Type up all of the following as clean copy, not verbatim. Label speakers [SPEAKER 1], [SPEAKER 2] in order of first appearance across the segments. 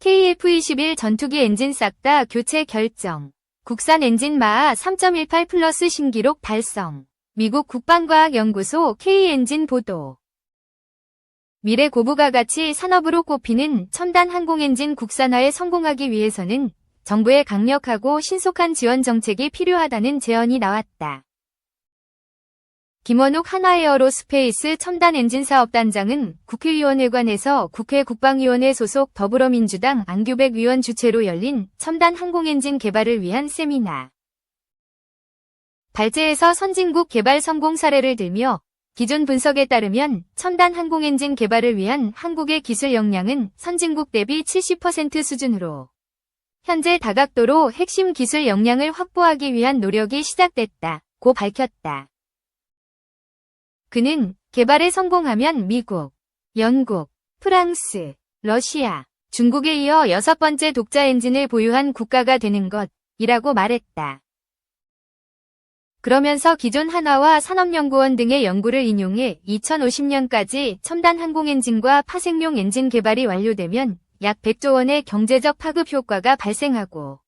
[SPEAKER 1] KF-21 전투기 엔진 싹 다 교체 결정. 국산 엔진 마하 3.18 플러스 신기록 달성. 미국 국방과학연구소 K엔진 보도. 미래 고부가 가치 산업으로 꼽히는 첨단 항공엔진 국산화에 성공하기 위해서는 정부의 강력하고 신속한 지원 정책이 필요하다는 제언이 나왔다. 김원욱 한화에어로스페이스 첨단엔진사업단장은 국회의원회관에서 국회 국방위원회 소속 더불어민주당 안규백 의원 주최로 열린 첨단 항공엔진 개발을 위한 세미나 발제에서 선진국 개발 성공 사례를 들며 기존 분석에 따르면 첨단 항공엔진 개발을 위한 한국의 기술 역량은 선진국 대비 70% 수준으로 현재 다각도로 핵심 기술 역량을 확보하기 위한 노력이 시작됐다고 밝혔다. 그는 개발에 성공하면 미국, 영국, 프랑스, 러시아, 중국에 이어 6번째 독자 엔진을 보유한 국가가 되는 것이라고 말했다. 그러면서 기존 한화와 산업연구원 등의 연구를 인용해 2050년까지 첨단 항공엔진과 파생용 엔진 개발이 완료되면 약 100조 원의 경제적 파급 효과가 발생하고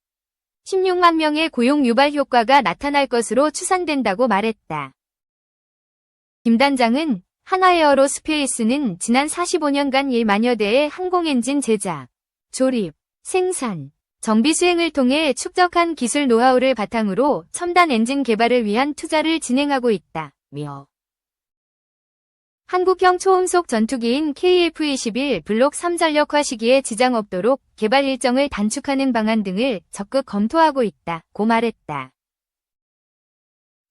[SPEAKER 1] 16만 명의 고용 유발 효과가 나타날 것으로 추산된다고 말했다. 김 단장은 한화에어로스페이스는 지난 45년간 1만여 대의 항공엔진 제작, 조립, 생산, 정비 수행을 통해 축적한 기술 노하우를 바탕으로 첨단 엔진 개발을 위한 투자를 진행하고 있다며 한국형 초음속 전투기인 KF-21 블록 3 전력화 시기에 지장 없도록 개발 일정을 단축하는 방안 등을 적극 검토하고 있다고 말했다.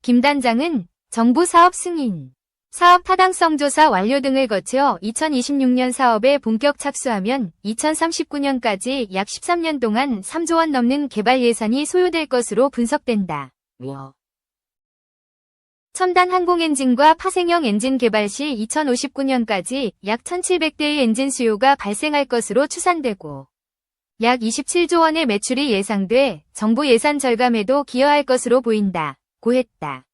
[SPEAKER 1] 김 단장은 정부 사업 승인, 사업 타당성 조사 완료 등을 거쳐 2026년 사업에 본격 착수하면 2039년까지 약 13년 동안 3조 원 넘는 개발 예산이 소요될 것으로 분석된다. 첨단 항공엔진과 파생형 엔진 개발 시 2059년까지 약 1700대의 엔진 수요가 발생할 것으로 추산되고 약 27조 원의 매출이 예상돼 정부 예산 절감에도 기여할 것으로 보인다고 했다.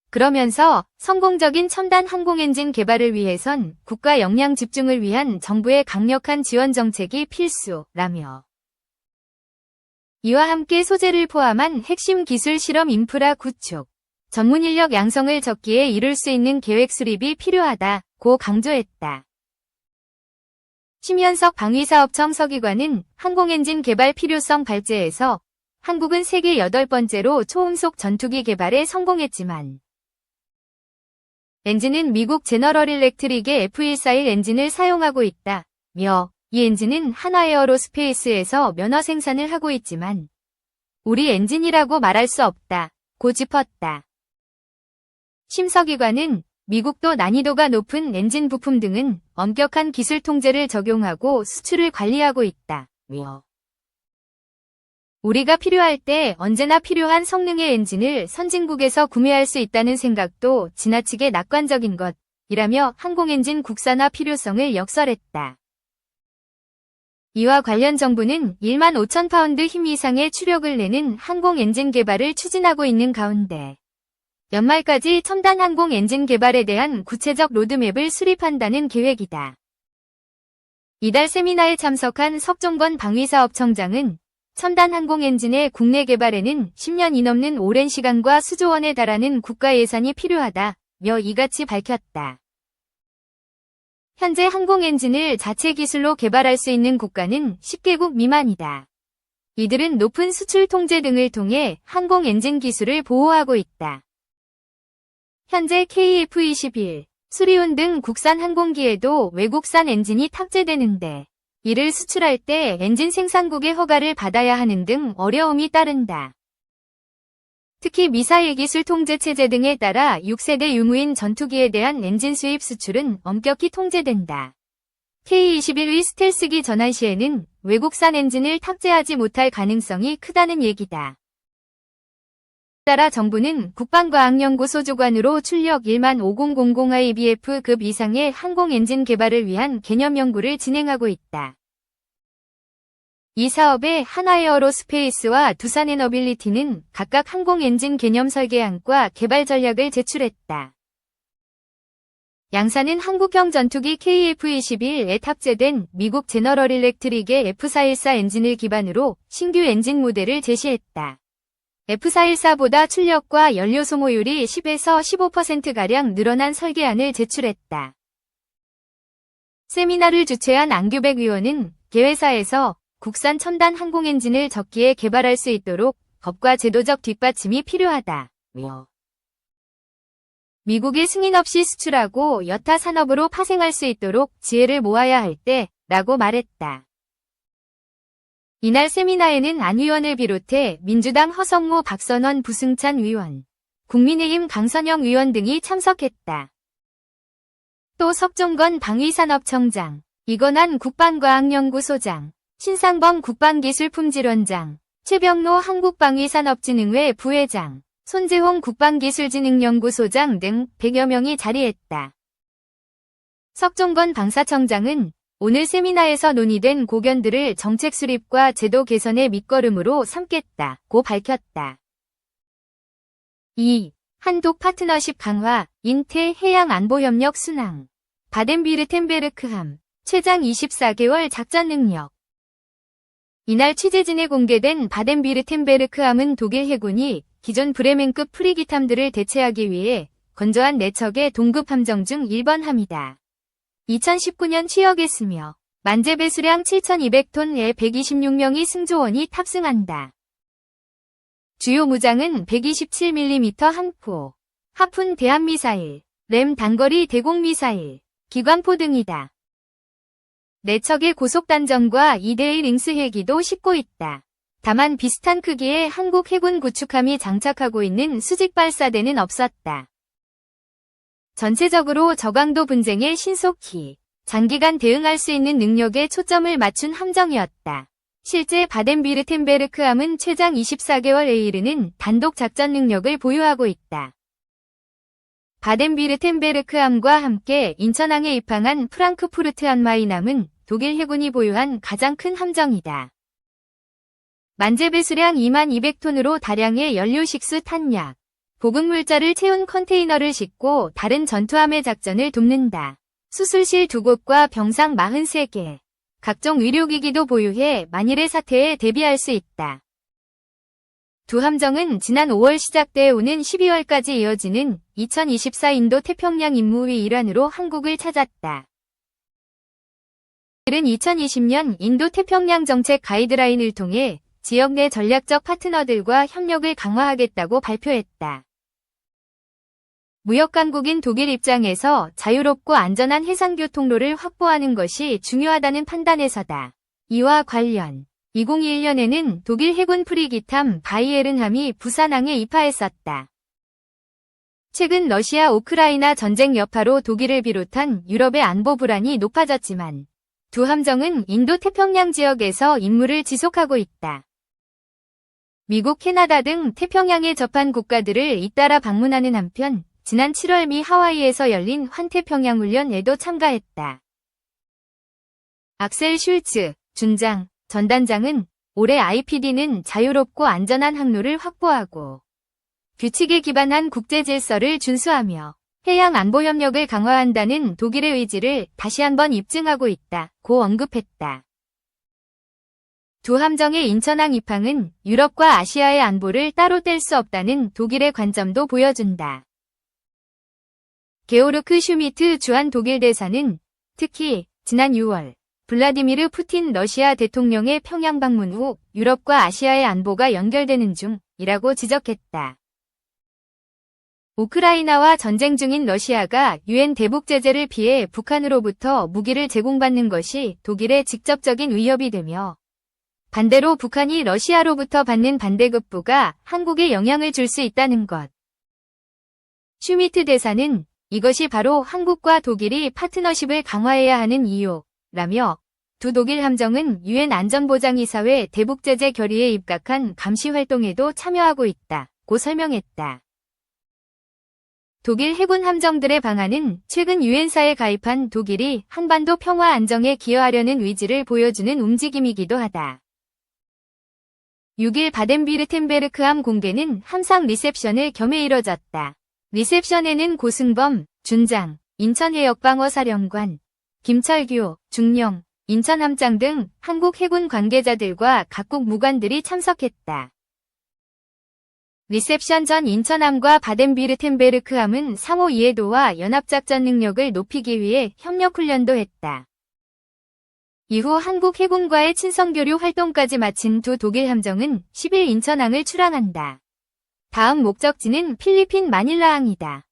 [SPEAKER 1] 그러면서 성공적인 첨단 항공엔진 개발을 위해선 국가 역량 집중을 위한 정부의 강력한 지원 정책이 필수라며 이와 함께 소재를 포함한 핵심 기술 실험 인프라 구축, 전문 인력 양성을 적기에 이룰 수 있는 계획 수립이 필요하다고 강조했다. 심현석 방위사업청 서기관은 항공엔진 개발 필요성 발제에서 한국은 세계 8번째로 초음속 전투기 개발에 성공했지만 엔진은 미국 제너럴 일렉트릭의 F141 엔진을 사용하고 있다며 이 엔진은 한화에어로스페이스에서 면허 생산을 하고 있지만 우리 엔진이라고 말할 수 없다고 짚었다. 심 서기관은 미국도 난이도가 높은 엔진 부품 등은 엄격한 기술 통제를 적용하고 수출을 관리하고 있다며 우리가 필요할 때 언제나 필요한 성능의 엔진을 선진국에서 구매할 수 있다는 생각도 지나치게 낙관적인 것이라며 항공엔진 국산화 필요성을 역설했다. 이와 관련 정부는 1만 5천 파운드 힘 이상의 추력을 내는 항공엔진 개발을 추진하고 있는 가운데 연말까지 첨단 항공엔진 개발에 대한 구체적 로드맵을 수립한다는 계획이다. 이달 세미나에 참석한 석종건 방위사업청장은 첨단 항공엔진의 국내 개발에는 10년이 넘는 오랜 시간과 수조 원에 달하는 국가 예산이 필요하다며 이같이 밝혔다. 현재 항공엔진을 자체 기술로 개발할 수 있는 국가는 10개국 미만이다. 이들은 높은 수출 통제 등을 통해 항공엔진 기술을 보호하고 있다. 현재 KF-21, 수리온 등 국산 항공기에도 외국산 엔진이 탑재되는데 이를 수출할 때 엔진 생산국의 허가를 받아야 하는 등 어려움이 따른다. 특히 미사일 기술 통제 체제 등에 따라 6세대 유무인 전투기에 대한 엔진 수입 수출은 엄격히 통제된다. K-21의 스텔스기 전환 시에는 외국산 엔진을 탑재하지 못할 가능성이 크다는 얘기다. 따라 정부는 국방과학연구소 주관으로 출력 1만 5000 IBF급 이상의 항공엔진 개발을 위한 개념 연구를 진행하고 있다. 이 사업에 한화에어로스페이스와 두산에너빌리티는 각각 항공엔진 개념 설계안과 개발 전략을 제출했다. 양사는 한국형 전투기 KF-21에 탑재된 미국 제너럴 일렉트릭의 F414 엔진을 기반으로 신규 엔진 모델을 제시했다. F414보다 출력과 연료 소모율이 10에서 15%가량 늘어난 설계안을 제출했다. 세미나를 주최한 안규백 위원은 개회사에서 국산 첨단 항공 엔진을 적기에 개발할 수 있도록 법과 제도적 뒷받침이 필요하다며 미국에 승인 없이 수출하고 여타 산업으로 파생할 수 있도록 지혜를 모아야 할 때라고 말했다. 이날 세미나에는 안 위원을 비롯해 민주당 허성무 박선원 부승찬 위원, 국민의힘 강선영 위원 등이 참석했다. 또 석종건 방위산업청장, 이건환 국방과학연구소장, 신상범 국방기술품질원장, 최병로 한국방위산업진흥회 부회장, 손재홍 국방기술진흥연구소장 등 100여 명이 자리했다. 석종건 방사청장은 오늘 세미나에서 논의된 고견들을 정책 수립과 제도 개선의 밑거름으로 삼겠다고 밝혔다. 2. 한독 파트너십 강화, 인태 해양안보협력 순항, 바덴비르텐베르크함, 최장 24개월 작전 능력. 이날 취재진에 공개된 바덴비르텐베르크함은 독일 해군이 기존 브레멘급 프리기함들을 대체하기 위해 건조한 4척의 동급 함정 중 1번 함이다. 2019년 취역했으며 만재 배수량 7,200톤에 126명의 승조원이 탑승한다. 주요 무장은 127mm 함포, 하푼 대함미사일, 램 단거리 대공미사일, 기관포 등이다. 4척의 고속단정과 2대1 링스 헬기도 싣고 있다. 다만 비슷한 크기의 한국 해군 구축함이 장착하고 있는 수직발사대는 없었다. 전체적으로 저강도 분쟁에 신속히 장기간 대응할 수 있는 능력에 초점을 맞춘 함정이었다. 실제 바덴비르텐베르크함은 최장 24개월에 이르는 단독 작전 능력을 보유하고 있다. 바덴비르텐베르크함과 함께 인천항에 입항한 프랑크푸르트 한마인함은 독일 해군이 보유한 가장 큰 함정이다. 만재 배수량 2200톤으로 다량의 연료 식수 탄약, 보급물자를 채운 컨테이너를 싣고 다른 전투함의 작전을 돕는다. 수술실 2곳과 병상 43개, 각종 의료기기도 보유해 만일의 사태에 대비할 수 있다. 두 함정은 지난 5월 시작돼 오는 12월까지 이어지는 2024 인도 태평양 임무의 일환으로 한국을 찾았다. 이는 2020년 인도 태평양 정책 가이드라인을 통해 지역 내 전략적 파트너들과 협력을 강화하겠다고 발표했다. 무역강국인 독일 입장에서 자유롭고 안전한 해상교통로를 확보하는 것이 중요하다는 판단에서다. 이와 관련 2021년에는 독일 해군 프리기함 바이에른함이 부산항에 입하했었다. 최근 러시아 우크라이나 전쟁 여파로 독일을 비롯한 유럽의 안보 불안이 높아졌지만 두 함정은 인도 태평양 지역에서 임무를 지속하고 있다. 미국, 캐나다 등 태평양에 접한 국가들을 잇따라 방문하는 한편 지난 7월 미 하와이에서 열린 환태평양 훈련에도 참가했다. 악셀 슐츠, 준장, 전단장은 올해 IPD는 자유롭고 안전한 항로를 확보하고 규칙에 기반한 국제 질서를 준수하며 해양 안보 협력을 강화한다는 독일의 의지를 다시 한번 입증하고 있다고 언급했다. 두 함정의 인천항 입항은 유럽과 아시아의 안보를 따로 뗄 수 없다는 독일의 관점도 보여준다. 게오르크 슈미트 주한 독일 대사는 특히 지난 6월 블라디미르 푸틴 러시아 대통령의 평양 방문 후 유럽과 아시아의 안보가 연결되는 중이라고 지적했다. 우크라이나와 전쟁 중인 러시아가 유엔 대북 제재를 피해 북한으로부터 무기를 제공받는 것이 독일의 직접적인 위협이 되며 반대로 북한이 러시아로부터 받는 반대급부가 한국에 영향을 줄 수 있다는 것. 슈미트 대사는 이것이 바로 한국과 독일이 파트너십을 강화해야 하는 이유라며 두 독일 함정은 유엔 안전보장이사회 대북제재 결의에 입각한 감시 활동에도 참여하고 있다고 설명했다. 독일 해군 함정들의 방안은 최근 유엔사에 가입한 독일이 한반도 평화 안정에 기여하려는 의지를 보여주는 움직임이기도 하다. 6일 바덴비르텐베르크함 공개는 함상 리셉션을 겸해 이뤄졌다. 리셉션에는 고승범, 준장, 인천해역방어사령관, 김철규, 중령, 인천함장 등 한국 해군 관계자들과 각국 무관들이 참석했다. 리셉션 전 인천함과 바덴비르텐베르크함은 상호 이해도와 연합작전 능력을 높이기 위해 협력훈련도 했다. 이후 한국 해군과의 친선교류 활동까지 마친 두 독일 함정은 10일 인천항을 출항한다. 다음 목적지는 필리핀 마닐라항이다.